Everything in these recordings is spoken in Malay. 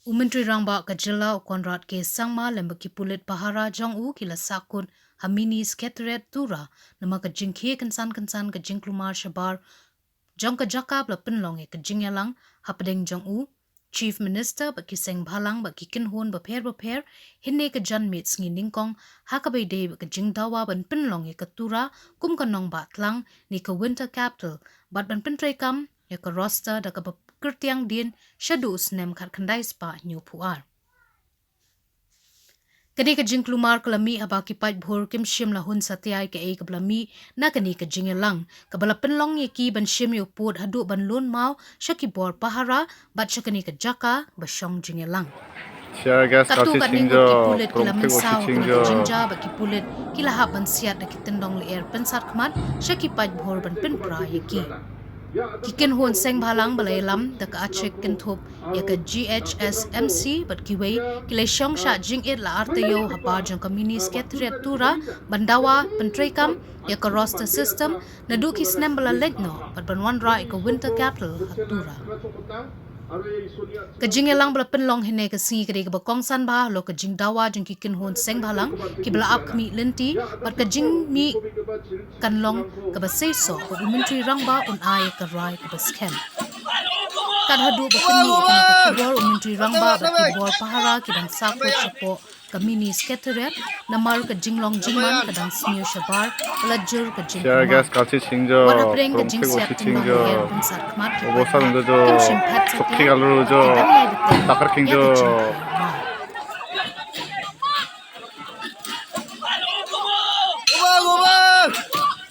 Umentri rangba kajela konrad ke sangma lembaki pulit pahara jong u kila sakun hamini sketret tura nama kajingke kensan kajingklumar shabar jong kajaka bla penlong e kajingyalang hapadeng jong u Chief Minister baki seng bhalang baki kinhon baper hinne ka janmit sngi ningkong hakabai de ka jingdawa ban penlong e ka tura kum kanong batlang ni ka winter capital bat ban pentrai kam ya ka roster da ka kirtiang din shadu snem khat khandai spa nyu puar kani ka jingklumar kalami habaki pait bhur kim shim la hun satyai ke ek blami na kani ka jingelang ka bala penlong ye ki ban shim yo put hadu ban lun mau shaki bor pahara bat shakani ka jaka ba shong jingelang katu kat ningu ki pulit kila Mynsaw kani ka jingja ba ki pulit kila ha ban siat da ki tendong le er pensat khmat shaki pait bhur ban pin pra ye ki kikin hon seng bhalang balai lam da ka ACHIK kinthop ya ka GHSMC bat kiwei kile shong sha jing it la artayo hapa jong community sketret tura bandawa pentrekam ya ka roster system na du ki snem bala legno bat banwan ra ka winter capital tura ka jingelang bala penlong hine ka si kre ka bakong san ba lo ka jingdawa jing kikin hon seng bhalang ki bala ap khmi linti bat ka jing mi kanlong ka ba sei so ko umentri rangba un ai ka rai ka ba scam kan hadu ba kini ka ka bor umentri rangba ba ki bor pahara ki dang sakot chapo ka mini sketeret na mar ka jinglong jingman ka dang snew shabar la jur ka jing Share gas 같이 징저 그럼 징저 오버사 저 속히 갈로 저 다카킹 저 고마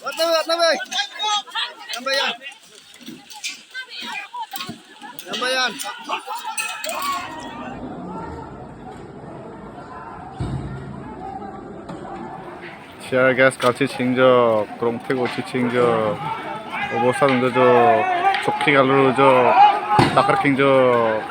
왔나 봐 남바yan Share gas 같이 징저 그럼 같이 징저 오버사 저 속히 갈로 저 다카킹 저